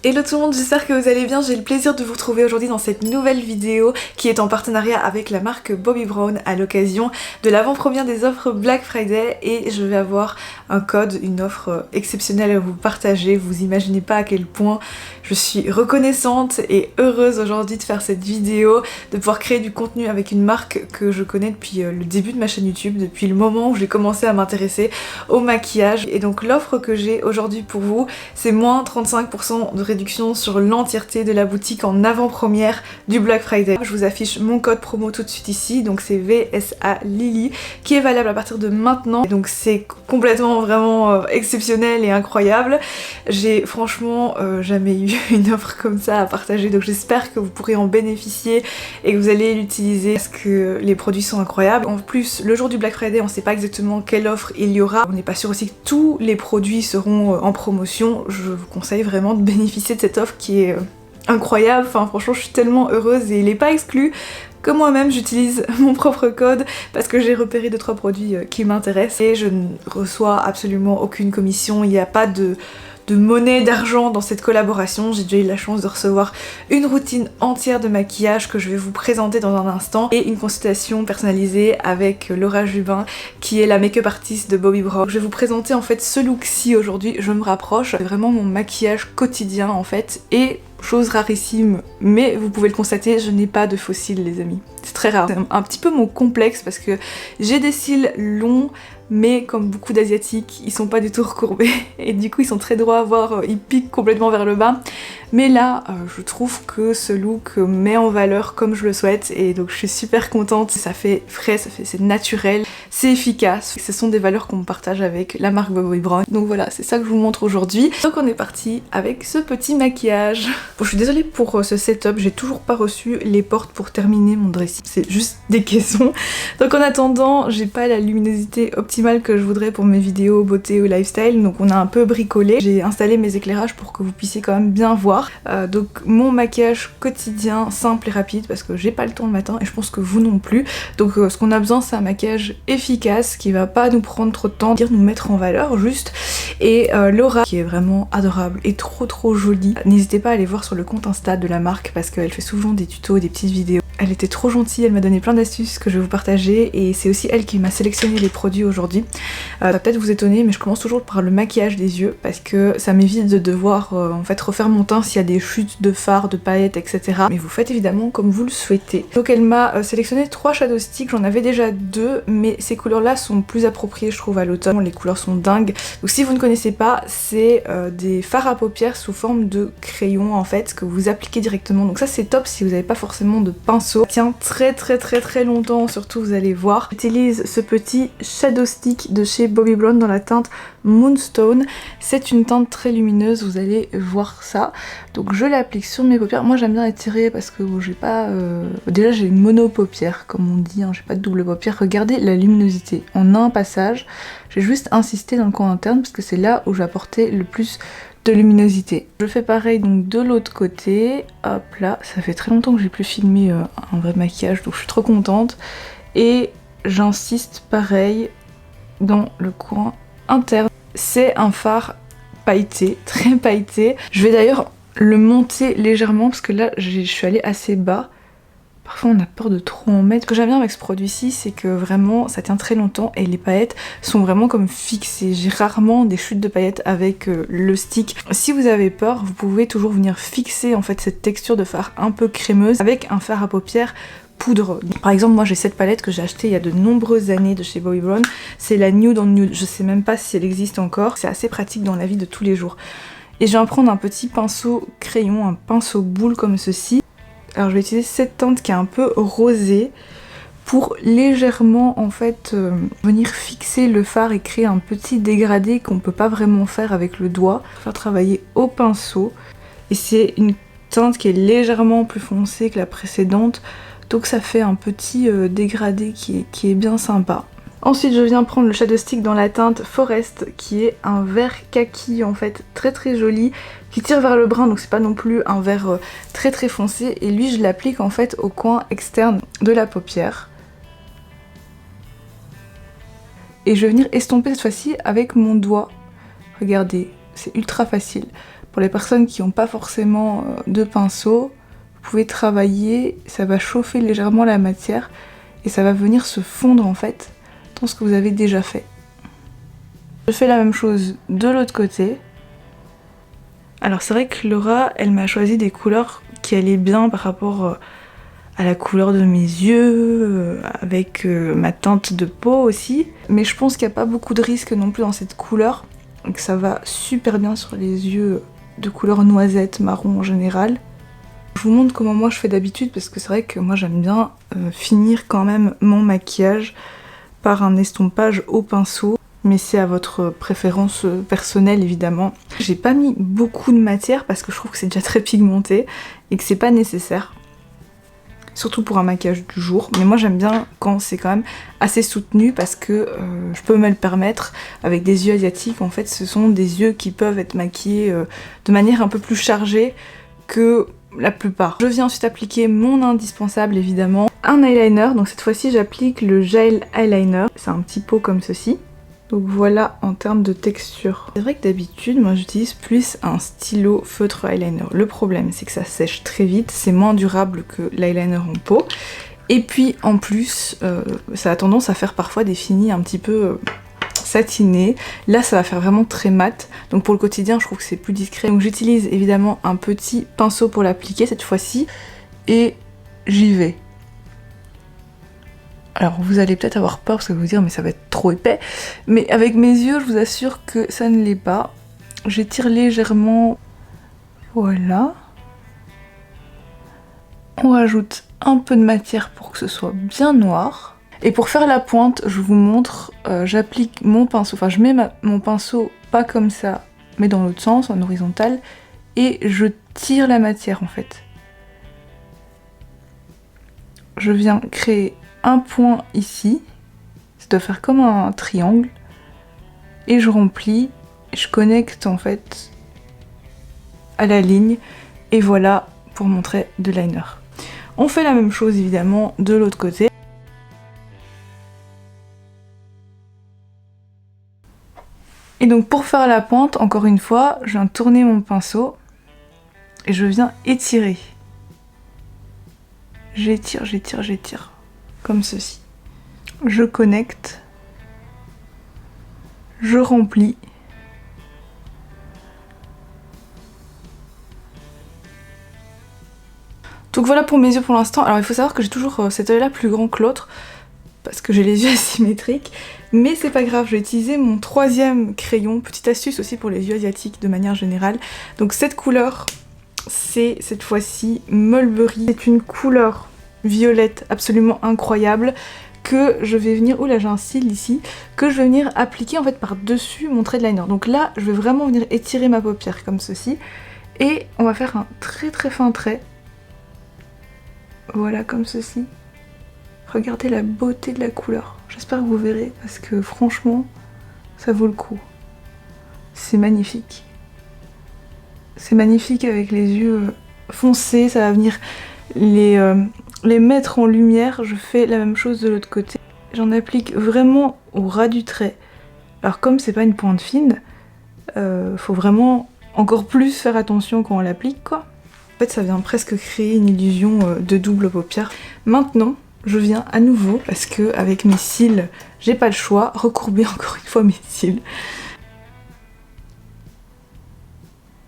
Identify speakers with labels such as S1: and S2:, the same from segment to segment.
S1: Hello tout le monde, j'espère que vous allez bien. J'ai le plaisir de vous retrouver aujourd'hui dans cette nouvelle vidéo qui est en partenariat avec la marque Bobbi Brown à l'occasion de l'avant-première des offres Black Friday, et je vais avoir un code, une offre exceptionnelle à vous partager. Vous imaginez pas à quel point je suis reconnaissante et heureuse aujourd'hui de faire cette vidéo, de pouvoir créer du contenu avec une marque que je connais depuis le début de ma chaîne YouTube, depuis le moment où j'ai commencé à m'intéresser au maquillage. Et donc l'offre que j'ai aujourd'hui pour vous, c'est moins 35% de réduction sur l'entièreté de la boutique en avant-première du Black Friday. Je vous affiche mon code promo tout de suite ici, donc c'est VSA Lily, qui est valable à partir de maintenant. Et donc c'est complètement vraiment exceptionnel et incroyable. J'ai franchement jamais eu une offre comme ça à partager, donc j'espère que vous pourrez en bénéficier et que vous allez l'utiliser parce que les produits sont incroyables. En plus, le jour du Black Friday, on sait pas exactement quelle offre il y aura. On n'est pas sûr aussi que tous les produits seront en promotion. Je vous conseille vraiment de bénéficier de cette offre qui est incroyable. Enfin franchement, je suis tellement heureuse et il n'est pas exclu que moi-même j'utilise mon propre code parce que j'ai repéré 2-3 produits qui m'intéressent et je ne reçois absolument aucune commission. Il n'y a pas de monnaie, d'argent dans cette collaboration. J'ai déjà eu la chance de recevoir une routine entière de maquillage que je vais vous présenter dans un instant et une consultation personnalisée avec Laura Jubin qui est la make-up artiste de Bobbi Brown. Je vais vous présenter en fait ce look-ci aujourd'hui. Je me rapproche, c'est vraiment mon maquillage quotidien en fait, et chose rarissime, mais vous pouvez le constater, je n'ai pas de faux cils les amis. C'est très rare. C'est un petit peu mon complexe parce que j'ai des cils longs, mais comme beaucoup d'asiatiques, ils sont pas du tout recourbés et du coup ils sont très droits, voire ils piquent complètement vers le bas. Mais là, je trouve que ce look met en valeur comme je le souhaite et donc je suis super contente. Ça fait frais, c'est naturel, c'est efficace. Ce sont des valeurs qu'on partage avec la marque Bobbi Brown. Donc voilà, c'est ça que je vous montre aujourd'hui. Donc on est parti avec ce petit maquillage. Bon, je suis désolée pour ce setup, j'ai toujours pas reçu les portes pour terminer mon dressing. C'est juste des caissons. Donc en attendant, j'ai pas la luminosité optimale que je voudrais pour mes vidéos beauté ou lifestyle. Donc on a un peu bricolé. J'ai installé mes éclairages pour que vous puissiez quand même bien voir. Donc mon maquillage quotidien simple et rapide parce que j'ai pas le temps le matin et je pense que vous non plus. Donc ce qu'on a besoin, c'est un maquillage efficace qui va pas nous prendre trop de temps, nous mettre en valeur juste. Et Laura qui est vraiment adorable et trop jolie. N'hésitez pas à aller voir sur le compte Insta de la marque parce qu'elle fait souvent des tutos, des petites vidéos. Elle était trop gentille, elle m'a donné plein d'astuces que je vais vous partager et c'est aussi elle qui m'a sélectionné les produits aujourd'hui. Ça va peut-être vous étonner, mais je commence toujours par le maquillage des yeux parce que ça m'évite de devoir en fait refaire mon teint s'il y a des chutes de fard, de paillettes, etc. Mais vous faites évidemment comme vous le souhaitez. Donc elle m'a sélectionné 3 shadow sticks, j'en avais déjà 2, mais ces couleurs-là sont plus appropriées je trouve à l'automne. Les couleurs sont dingues. Donc si vous ne connaissez pas, c'est des fards à paupières sous forme de crayon en fait, que vous appliquez directement. Donc ça c'est top si vous n'avez pas forcément de pinceau. Ça tient très longtemps, surtout vous allez voir. J'utilise ce petit shadow stick de chez Bobbi Brown dans la teinte Moonstone. C'est une teinte très lumineuse, vous allez voir ça. Donc je l'applique sur mes paupières. Moi j'aime bien étirer parce que j'ai pas... Déjà j'ai une mono paupière comme on dit, hein, j'ai pas de double paupière. Regardez la luminosité. En un passage, j'ai juste insisté dans le coin interne parce que c'est là où j'ai apporté le plus de luminosité. Je fais pareil donc de l'autre côté. Hop là, ça fait très longtemps que j'ai plus filmé un vrai maquillage donc je suis trop contente. Et j'insiste pareil dans le coin interne. C'est un fard pailleté, très pailleté. Je vais d'ailleurs le monter légèrement parce que là je suis allée assez bas. Parfois on a peur de trop en mettre. Ce que j'aime bien avec ce produit-ci, c'est que vraiment ça tient très longtemps et les paillettes sont vraiment comme fixées. J'ai rarement des chutes de paillettes avec le stick. Si vous avez peur, vous pouvez toujours venir fixer en fait cette texture de fard un peu crémeuse avec un fard à paupières poudre. Par exemple, moi j'ai cette palette que j'ai achetée il y a de nombreuses années de chez Bobbi Brown. C'est la Nude on Nude. Je sais même pas si elle existe encore. C'est assez pratique dans la vie de tous les jours. Et je vais en prendre un petit pinceau crayon, un pinceau boule comme ceci. Alors je vais utiliser cette teinte qui est un peu rosée pour légèrement en fait venir fixer le fard et créer un petit dégradé qu'on peut pas vraiment faire avec le doigt. Faire travailler au pinceau. Et c'est une teinte qui est légèrement plus foncée que la précédente. Donc ça fait un petit dégradé qui est bien sympa. Ensuite je viens prendre le shadow stick dans la teinte Forest qui est un vert kaki en fait très joli qui tire vers le brun, donc c'est pas non plus un vert très foncé, et lui je l'applique en fait au coin externe de la paupière. Et je vais venir estomper cette fois-ci avec mon doigt. Regardez, c'est ultra facile. Pour les personnes qui n'ont pas forcément de pinceau, vous pouvez travailler, ça va chauffer légèrement la matière et ça va venir se fondre en fait dans ce que vous avez déjà fait. Je fais la même chose de l'autre côté. Alors c'est vrai que Laura, elle m'a choisi des couleurs qui allaient bien par rapport à la couleur de mes yeux, avec ma teinte de peau aussi. Mais je pense qu'il n'y a pas beaucoup de risques non plus dans cette couleur. Donc ça va super bien sur les yeux de couleur noisette, marron en général. Je vous montre comment moi je fais d'habitude parce que c'est vrai que moi j'aime bien finir quand même mon maquillage par un estompage au pinceau. Mais c'est à votre préférence personnelle évidemment. J'ai pas mis beaucoup de matière parce que je trouve que c'est déjà très pigmenté et que c'est pas nécessaire. Surtout pour un maquillage du jour. Mais moi j'aime bien quand c'est quand même assez soutenu parce que je peux me le permettre. Avec des yeux asiatiques, en fait ce sont des yeux qui peuvent être maquillés de manière un peu plus chargée que la plupart. Je viens ensuite appliquer mon indispensable évidemment. Un eyeliner, donc cette fois-ci j'applique le gel eyeliner. C'est un petit pot comme ceci. Donc voilà en termes de texture. C'est vrai que d'habitude, moi j'utilise plus un stylo feutre eyeliner. Le problème c'est que ça sèche très vite, c'est moins durable que l'eyeliner en pot. Et puis en plus, ça a tendance à faire parfois des finis un petit peu satinés. Là ça va faire vraiment très mat. Donc pour le quotidien je trouve que c'est plus discret. Donc j'utilise évidemment un petit pinceau pour l'appliquer cette fois-ci. Et j'y vais. Alors vous allez peut-être avoir peur parce que vous dire mais ça va être trop épais, mais avec mes yeux je vous assure que ça ne l'est pas. J'étire légèrement, voilà. On rajoute un peu de matière pour que ce soit bien noir. Et pour faire la pointe, je vous montre, j'applique mon pinceau, enfin je mets mon pinceau pas comme ça, mais dans l'autre sens, en horizontal, et je tire la matière en fait. Je viens créer un point ici, ça doit faire comme un triangle, et je remplis, je connecte en fait à la ligne, et voilà pour montrer de liner. On fait la même chose évidemment de l'autre côté. Et donc pour faire la pointe, encore une fois, je viens tourner mon pinceau, et je viens étirer. J'étire, j'étire, j'étire. Comme ceci. Je connecte, je remplis, donc voilà pour mes yeux pour l'instant. Alors il faut savoir que j'ai toujours cet œil là plus grand que l'autre parce que j'ai les yeux asymétriques, mais c'est pas grave, je vais utiliser mon troisième crayon, petite astuce aussi pour les yeux asiatiques de manière générale. Donc cette couleur, c'est cette fois-ci Mulberry, c'est une couleur violette absolument incroyable que je vais venir, oula j'ai un cil ici, que je vais venir appliquer en fait par dessus mon trait de liner. Donc là je vais vraiment venir étirer ma paupière comme ceci et on va faire un très très fin trait, voilà comme ceci. Regardez la beauté de la couleur, j'espère que vous verrez parce que franchement ça vaut le coup, c'est magnifique. C'est magnifique avec les yeux foncés, ça va venir les mettre en lumière. Je fais la même chose de l'autre côté. J'en applique vraiment au ras du trait. Alors comme c'est pas une pointe fine, faut vraiment encore plus faire attention quand on l'applique quoi. En fait ça vient presque créer une illusion de double paupière. Maintenant je viens à nouveau, parce que avec mes cils j'ai pas le choix, recourber encore une fois mes cils.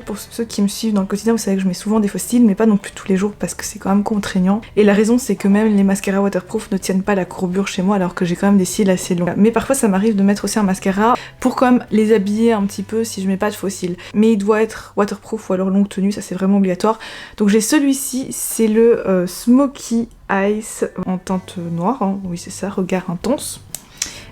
S1: Pour ceux qui me suivent dans le quotidien, vous savez que je mets souvent des faux cils, mais pas non plus tous les jours parce que c'est quand même contraignant. Et la raison c'est que même les mascaras waterproof ne tiennent pas la courbure chez moi alors que j'ai quand même des cils assez longs. Mais parfois ça m'arrive de mettre aussi un mascara pour quand même les habiller un petit peu si je mets pas de faux cils. Mais il doit être waterproof ou alors longue tenue, ça c'est vraiment obligatoire. Donc j'ai celui-ci, c'est le Smoky Eyes en teinte noire, hein. Oui c'est ça, regard intense.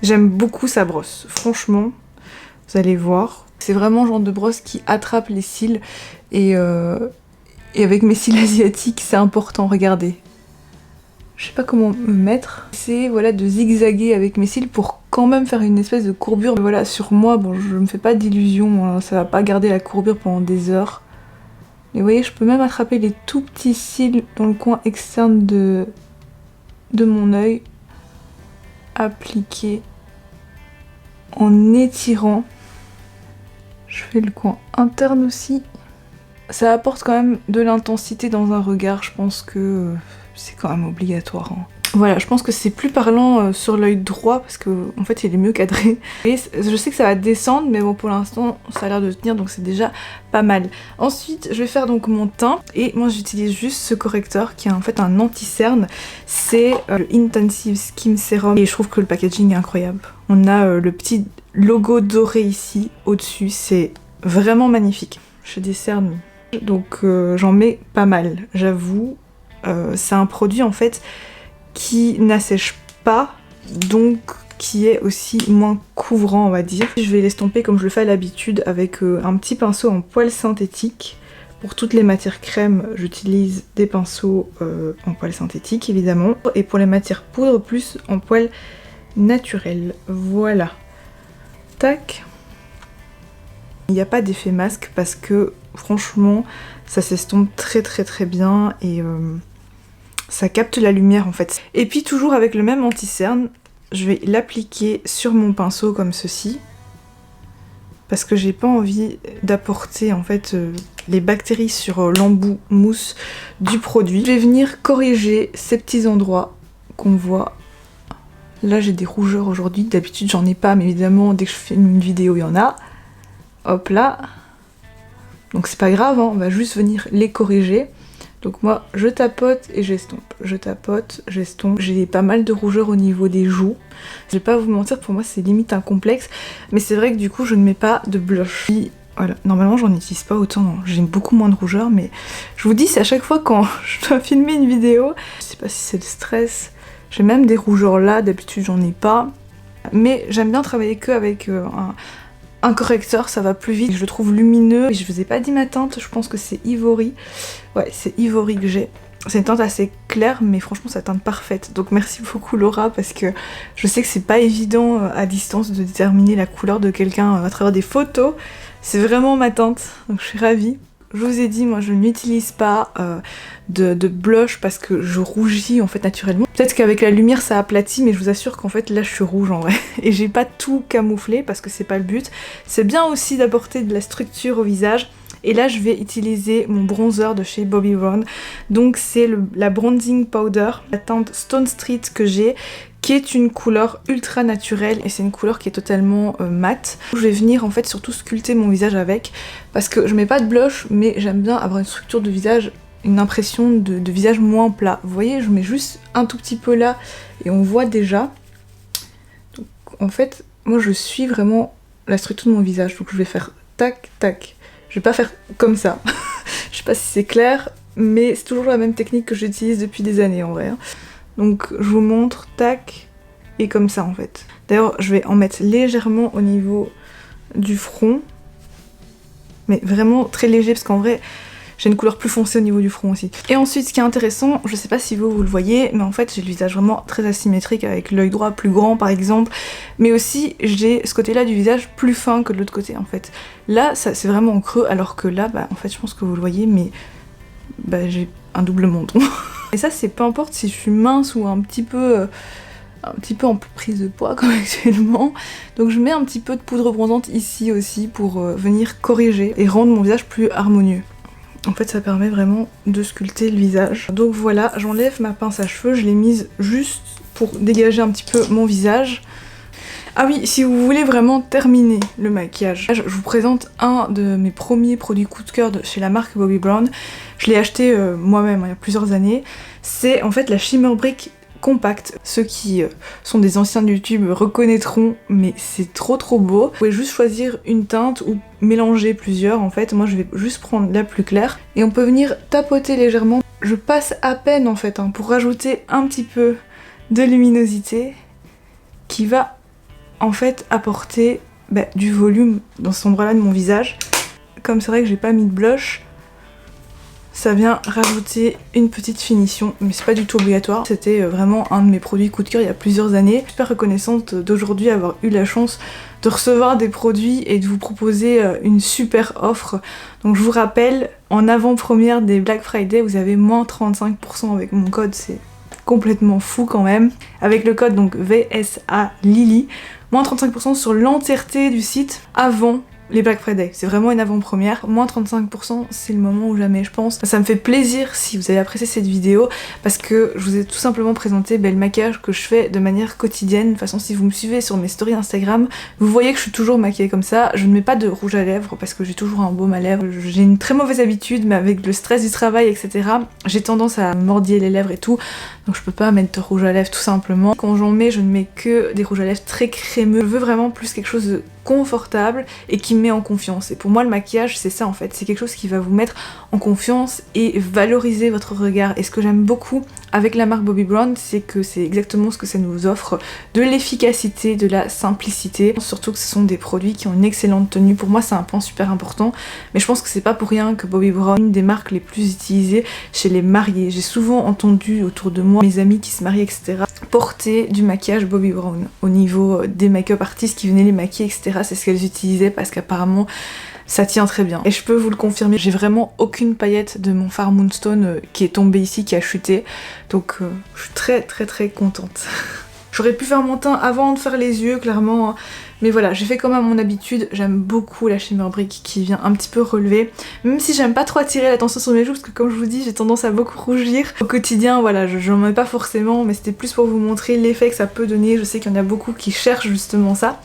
S1: J'aime beaucoup sa brosse, franchement, vous allez voir. C'est vraiment le genre de brosse qui attrape les cils et avec mes cils asiatiques c'est important, regardez. Je sais pas comment me mettre. C'est voilà de zigzaguer avec mes cils pour quand même faire une espèce de courbure. Mais voilà, sur moi, bon je me fais pas d'illusions, hein, ça va pas garder la courbure pendant des heures. Mais vous voyez, je peux même attraper les tout petits cils dans le coin externe de mon œil. Appliquer en étirant. Je fais le coin interne aussi. ça apporte quand même de l'intensité dans un regard, je pense que c'est quand même obligatoire. Hein. Voilà, je pense que c'est plus parlant sur l'œil droit parce que en fait il est mieux cadré. Et je sais que ça va descendre, mais bon pour l'instant ça a l'air de tenir, donc c'est déjà pas mal. Ensuite je vais faire donc mon teint et moi j'utilise juste ce correcteur qui est en fait un anti-cerne. C'est le Intensive Skin Serum et je trouve que le packaging est incroyable. On a le petit logo doré ici au-dessus, c'est vraiment magnifique. J'ai des cernes donc j'en mets pas mal, j'avoue. C'est un produit en fait qui n'assèche pas, donc qui est aussi moins couvrant on va dire. Je vais l'estomper comme je le fais à l'habitude avec un petit pinceau en poil synthétique. Pour toutes les matières crème, j'utilise des pinceaux en poil synthétique évidemment. Et pour les matières poudre, plus en poil naturel. Voilà. Tac. Il n'y a pas d'effet masque parce que franchement ça s'estompe très bien et ça capte la lumière en fait. Et puis toujours avec le même anti-cerne, je vais l'appliquer sur mon pinceau comme ceci. Parce que j'ai pas envie d'apporter en fait les bactéries sur l'embout mousse du produit. Je vais venir corriger ces petits endroits qu'on voit. Là j'ai des rougeurs aujourd'hui, d'habitude j'en ai pas, mais évidemment dès que je filme une vidéo il y en a. Hop là. Donc c'est pas grave, hein, on va juste venir les corriger. Donc moi je tapote et j'estompe, je tapote, j'estompe. J'ai pas mal de rougeur au niveau des joues. Je vais pas vous mentir, pour moi c'est limite un complexe, mais c'est vrai que du coup je ne mets pas de blush. Voilà, normalement j'en utilise pas autant, j'ai beaucoup moins de rougeur, mais je vous dis c'est à chaque fois quand je dois filmer une vidéo, je sais pas si c'est le stress, j'ai même des rougeurs là, d'habitude j'en ai pas. Mais j'aime bien travailler que avec un correcteur, ça va plus vite, je le trouve lumineux. Je vous ai pas dit ma teinte, je pense que c'est Ivory. Ouais, c'est Ivory que j'ai. C'est une teinte assez claire, mais franchement sa teinte parfaite. Donc merci beaucoup Laura, parce que je sais que c'est pas évident à distance de déterminer la couleur de quelqu'un à travers des photos. C'est vraiment ma teinte, donc je suis ravie. Je vous ai dit, moi je n'utilise pas de blush parce que je rougis en fait naturellement. Peut-être qu'avec la lumière ça aplatit, mais je vous assure qu'en fait là je suis rouge en vrai. Et j'ai pas tout camouflé parce que c'est pas le but. C'est bien aussi d'apporter de la structure au visage. Et là je vais utiliser mon bronzer de chez Bobbi Brown. Donc c'est la bronzing powder, la teinte Stone Street que j'ai, qui est une couleur ultra naturelle et c'est une couleur qui est totalement mate. Je vais venir en fait surtout sculpter mon visage avec, parce que je mets pas de blush, mais j'aime bien avoir une structure de visage, une impression de visage moins plat. Vous voyez, je mets juste un tout petit peu là et on voit déjà. Donc en fait, moi je suis vraiment la structure de mon visage, donc je vais faire tac tac. Je vais pas faire comme ça. Je sais pas si c'est clair, mais c'est toujours la même technique que j'utilise depuis des années en vrai. Donc je vous montre, tac, et comme ça en fait. D'ailleurs je vais en mettre légèrement au niveau du front, mais vraiment très léger parce qu'en vrai j'ai une couleur plus foncée au niveau du front aussi. Et ensuite ce qui est intéressant, je sais pas si vous le voyez, mais en fait j'ai le visage vraiment très asymétrique avec l'œil droit plus grand par exemple, mais aussi j'ai ce côté là du visage plus fin que de l'autre côté en fait. Là ça c'est vraiment en creux, alors que là bah en fait je pense que vous le voyez, mais bah j'ai un double menton. Et ça c'est peu importe si je suis mince ou un petit peu en prise de poids comme actuellement. Donc je mets un petit peu de poudre bronzante ici aussi pour venir corriger et rendre mon visage plus harmonieux. En fait ça permet vraiment de sculpter le visage. Donc voilà, j'enlève ma pince à cheveux, je l'ai mise juste pour dégager un petit peu mon visage. Ah oui, si vous voulez vraiment terminer le maquillage, je vous présente un de mes premiers produits coup de cœur chez la marque Bobbi Brown. Je l'ai acheté moi-même il y a plusieurs années. C'est en fait la Shimmer Brick Compact. Ceux qui sont des anciens de YouTube reconnaîtront, mais c'est trop beau. Vous pouvez juste choisir une teinte ou mélanger plusieurs en fait. Moi je vais juste prendre la plus claire et on peut venir tapoter légèrement. Je passe à peine en fait pour rajouter un petit peu de luminosité qui va en fait apporter du volume dans cet endroit là de mon visage. Comme c'est vrai que j'ai pas mis de blush, ça vient rajouter une petite finition, mais c'est pas du tout obligatoire. C'était vraiment un de mes produits coup de cœur il y a plusieurs années. Je suis super reconnaissante d'aujourd'hui avoir eu la chance de recevoir des produits et de vous proposer une super offre. Donc je vous rappelle, en avant-première des Black Friday, vous avez moins 35% avec mon code, c'est complètement fou quand même. Avec le code donc VSA Lily, moins 35% sur l'entièreté du site avant les Black Friday, c'est vraiment une avant-première. Moins 35%, c'est le moment ou jamais, je pense. Ça me fait plaisir si vous avez apprécié cette vidéo parce que je vous ai tout simplement présenté le maquillage que je fais de manière quotidienne. De toute façon, si vous me suivez sur mes stories Instagram, vous voyez que je suis toujours maquillée comme ça. Je ne mets pas de rouge à lèvres parce que j'ai toujours un baume à lèvres. J'ai une très mauvaise habitude, mais avec le stress du travail, etc., j'ai tendance à mordiller les lèvres et tout. Donc je peux pas mettre de rouge à lèvres tout simplement. Quand j'en mets, je ne mets que des rouges à lèvres très crémeux. Je veux vraiment plus quelque chose de confortable et qui me met en confiance. Et pour moi le maquillage c'est ça en fait, c'est quelque chose qui va vous mettre en confiance et valoriser votre regard. Et ce que j'aime beaucoup avec la marque Bobbi Brown, c'est que c'est exactement ce que ça nous offre, de l'efficacité, de la simplicité, surtout que ce sont des produits qui ont une excellente tenue. Pour moi c'est un point super important, mais je pense que c'est pas pour rien que Bobbi Brown est une des marques les plus utilisées chez les mariés. J'ai souvent entendu autour de moi mes amis qui se marient, etc., porter du maquillage Bobbi Brown au niveau des make-up artistes qui venaient les maquiller, etc. C'est ce qu'elles utilisaient parce qu'apparemment ça tient très bien. Et je peux vous le confirmer, j'ai vraiment aucune paillette de mon fard Moonstone qui est tombée ici, qui a chuté. Donc je suis très contente. J'aurais pu faire mon teint avant de faire les yeux, clairement. Mais voilà, j'ai fait comme à mon habitude. J'aime beaucoup la Shimmer Brick qui vient un petit peu relever. Même si j'aime pas trop attirer l'attention sur mes joues, parce que comme je vous dis, j'ai tendance à beaucoup rougir. Au quotidien, voilà, j'en mets pas forcément, mais c'était plus pour vous montrer l'effet que ça peut donner. Je sais qu'il y en a beaucoup qui cherchent justement ça.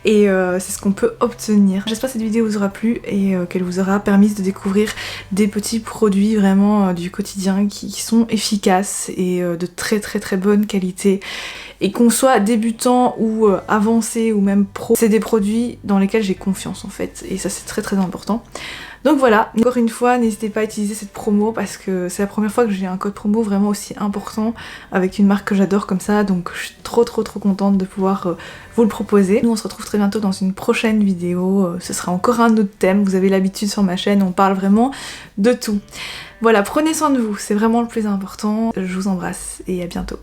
S1: Et c'est ce qu'on peut obtenir. J'espère que cette vidéo vous aura plu et qu'elle vous aura permis de découvrir des petits produits vraiment du quotidien qui sont efficaces et de très bonne qualité. Et qu'on soit débutant ou avancé ou même pro, c'est des produits dans lesquels j'ai confiance en fait. Et ça c'est très important. Donc voilà, encore une fois, n'hésitez pas à utiliser cette promo parce que c'est la première fois que j'ai un code promo vraiment aussi important avec une marque que j'adore comme ça, donc je suis trop contente de pouvoir vous le proposer. Nous on se retrouve très bientôt dans une prochaine vidéo, ce sera encore un autre thème, vous avez l'habitude sur ma chaîne, on parle vraiment de tout. Voilà, prenez soin de vous, c'est vraiment le plus important, je vous embrasse et à bientôt.